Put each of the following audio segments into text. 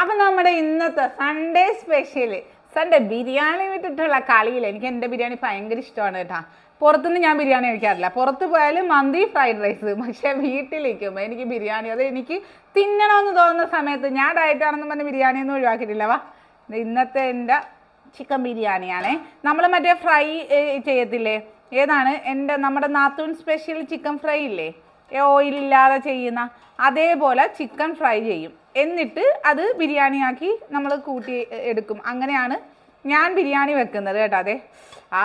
അപ്പം നമ്മുടെ ഇന്നത്തെ സൺഡേ സ്പെഷ്യൽ സൺഡേ ബിരിയാണി വിട്ടിട്ടുള്ള കളിയിൽ എനിക്ക് എൻ്റെ ബിരിയാണി ഭയങ്കര ഇഷ്ടമാണ് കേട്ടോ. പുറത്തുനിന്ന് ഞാൻ ബിരിയാണി കഴിക്കാറില്ല. പുറത്ത് പോയാലും മന്തി, ഫ്രൈഡ് റൈസ്. പക്ഷേ വീട്ടിലിരിക്കുമ്പോൾ എനിക്ക് ബിരിയാണി അത് എനിക്ക് തിന്നണമെന്ന് തോന്നുന്ന സമയത്ത് ഞാൻ ഡയറ്റാണെന്ന് പറഞ്ഞ് ബിരിയാണിയൊന്നും ഒഴിവാക്കിയിട്ടില്ല. വാ, ഇന്നത്തെ എൻ്റെ ചിക്കൻ ബിരിയാണിയാണേ. നമ്മൾ മറ്റേ ഫ്രൈ ചെയ്യത്തില്ലേ, ഏതാണ് നമ്മുടെ നാത്തൂൻ സ്പെഷ്യൽ ചിക്കൻ ഫ്രൈ ഇല്ലേ, ഓയിലില്ലാതെ ചെയ്യുന്ന അതേപോലെ ചിക്കൻ ഫ്രൈ ചെയ്യും. എന്നിട്ട് അത് ബിരിയാണിയാക്കി നമ്മൾ കൂട്ടി എടുക്കും. അങ്ങനെയാണ് ഞാൻ ബിരിയാണി വെക്കുന്നത് കേട്ടോ. അതെ, ആ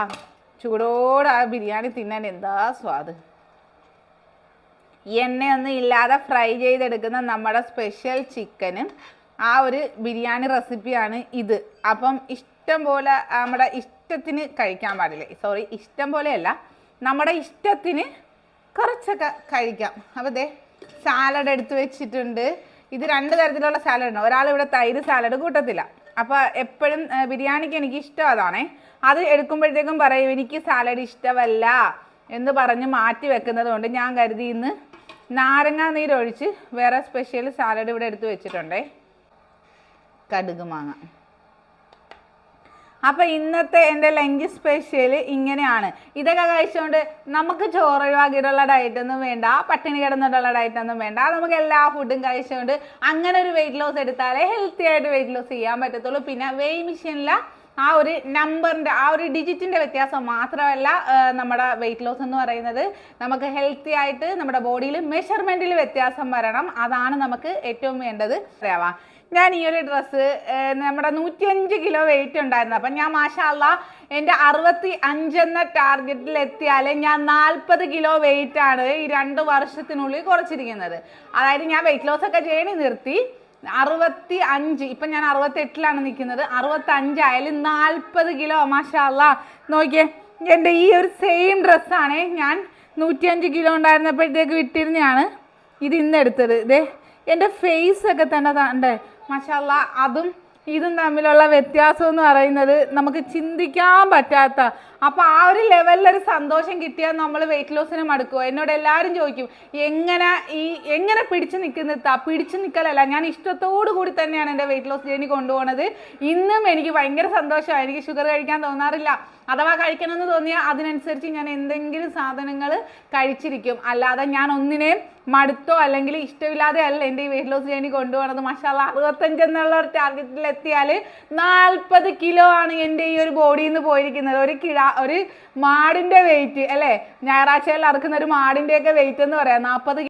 ചൂടോടെ ആ ബിരിയാണി തിന്നാൻ എന്താ സ്വാദ്. എണ്ണയൊന്നും ഇല്ലാതെ ഫ്രൈ ചെയ്തെടുക്കുന്ന നമ്മുടെ സ്പെഷ്യൽ ചിക്കനും ആ ഒരു ബിരിയാണി റെസിപ്പിയാണ് ഇത്. അപ്പം ഇഷ്ടം പോലെ നമ്മുടെ ഇഷ്ടത്തിന് കഴിക്കാൻ പാടില്ലേ, സോറി ഇഷ്ടം പോലെയല്ല, നമ്മുടെ ഇഷ്ടത്തിന് കുറച്ചൊക്കെ കഴിക്കാം. അപ്പോൾ ദേ സാലഡ് എടുത്ത് വെച്ചിട്ടുണ്ട്. ഇത് രണ്ട് തരത്തിലുള്ള സാലഡ് ഉണ്ട്. ഒരാളിവിടെ തൈര് സാലഡ് കൂട്ടത്തില്ല. അപ്പോൾ എപ്പോഴും ബിരിയാണിക്ക് എനിക്ക് ഇഷ്ടം അതാണേ. അത് എടുക്കുമ്പോഴത്തേക്കും പറയും എനിക്ക് സാലഡ് ഇഷ്ടമല്ല എന്ന് പറഞ്ഞ് മാറ്റി വെക്കുന്നത് കൊണ്ട് ഞാൻ കരുതി ഇന്ന് നാരങ്ങാ നീരൊഴിച്ച് വേറെ സ്പെഷ്യൽ സാലഡ് ഇവിടെ എടുത്ത് വെച്ചിട്ടുണ്ടേ. കടുക് മാങ്ങ. അപ്പം ഇന്നത്തെ എൻ്റെ ലഞ്ച് സ്പെഷ്യൽ ഇങ്ങനെയാണ്. ഇതൊക്കെ കഴിച്ചുകൊണ്ട് നമുക്ക് ചോറൊഴിവാക്കിയിട്ടുള്ള ഡയറ്റൊന്നും വേണ്ട, പട്ടിണി കിടന്നിട്ടുള്ള ഡയറ്റൊന്നും വേണ്ട. നമുക്ക് എല്ലാ ഫുഡും കഴിച്ചുകൊണ്ട് അങ്ങനെ ഒരു വെയിറ്റ് ലോസ് എടുത്താലേ ഹെൽത്തി ആയിട്ട് വെയിറ്റ് ലോസ് ചെയ്യാൻ പറ്റത്തുള്ളൂ. പിന്നെ വെയ് മെഷീനിലെ ആ ഒരു നമ്പറിൻ്റെ ആ ഒരു ഡിജിറ്റിൻ്റെ വ്യത്യാസം മാത്രമല്ല നമ്മുടെ വെയിറ്റ് ലോസ് എന്ന് പറയുന്നത്. നമുക്ക് ഹെൽത്തി ആയിട്ട് നമ്മുടെ ബോഡിയിൽ മെഷർമെൻറ്റിൽ വ്യത്യാസം വരണം. അതാണ് നമുക്ക് ഏറ്റവും വേണ്ടത്. അറിയാവാം, ഞാൻ ഈ ഒരു ഡ്രസ്സ് നമ്മുടെ 105 കിലോ വെയിറ്റ് ഉണ്ടായിരുന്നു. അപ്പം ഞാൻ മാഷാ അല്ലാഹ് എൻ്റെ 65 എന്ന ടാർഗറ്റിൽ എത്തിയാൽ ഞാൻ 40 കിലോ വെയിറ്റാണ് ഈ 2 വർഷത്തിനുള്ളിൽ കുറച്ചിരിക്കുന്നത്. അതായത് ഞാൻ വെയിറ്റ് ലോസ് ഒക്കെ ചെയ്യണി നിർത്തി. 65, ഇപ്പം ഞാൻ 68ലാണ് നിൽക്കുന്നത്. 65 ആയാലും 40 കിലോ മാഷാ അല്ലാഹ്. നോക്കിയേ, എൻ്റെ ഈ ഒരു സെയിം ഡ്രസ്സാണ് ഞാൻ 105 കിലോ ഉണ്ടായിരുന്നപ്പോഴത്തേക്ക് വിട്ടിരുന്നതാണ്. ഇത് ഇന്ന് എടുത്തത്. ഇതേ എൻ്റെ ഫേസൊക്കെ തന്നെ കണ്ടേ മാഷാ അല്ലാഹ്. അതും ഇതും തമ്മിലുള്ള വ്യത്യാസം എന്ന് പറയുന്നത് നമുക്ക് ചിന്തിക്കാൻ പറ്റാത്ത. അപ്പോൾ ആ ഒരു ലെവലിലൊരു സന്തോഷം കിട്ടിയാൽ നമ്മൾ വെയിറ്റ് ലോസിന് മടുക്കുമോ? എന്നോട് എല്ലാവരും ചോദിക്കും എങ്ങനെ പിടിച്ചു നിൽക്കലല്ല, ഞാൻ ഇഷ്ടത്തോടു കൂടി തന്നെയാണ് എൻ്റെ വെയിറ്റ് ലോസ് ജേർണി കൊണ്ടുപോകുന്നത്. ഇന്നും എനിക്ക് ഭയങ്കര സന്തോഷമാണ്. എനിക്ക് ഷുഗർ കഴിക്കാൻ തോന്നാറില്ല. അഥവാ കഴിക്കണമെന്ന് തോന്നിയാൽ അതിനനുസരിച്ച് ഞാൻ എന്തെങ്കിലും സാധനങ്ങൾ കഴിച്ചിരിക്കും. അല്ലാതെ ഞാൻ ഒന്നിനെയും മടുത്തോ അല്ലെങ്കിൽ ഇഷ്ടമില്ലാതെ അല്ല എൻ്റെ ഈ വെയിറ്റ് ലോസ് ജേർണി കൊണ്ടുപോകുന്നത്. മാഷാ അല്ലാഹ് 65 എന്നുള്ള ഒരു ടാർഗറ്റിൽ എത്തിയാൽ 40 കിലോ ആണ് എൻ്റെ ഈ ഒരു ബോഡിയിൽ നിന്ന് പോയിരിക്കുന്നത്. ഒരു മാടിൻ്റെ വെയിറ്റ് അല്ലേ, ഞായറാഴ്ചകളിൽ അറക്കുന്ന ഒരു മാടിൻ്റെയൊക്കെ വെയിറ്റ് എന്ന് പറയാം 40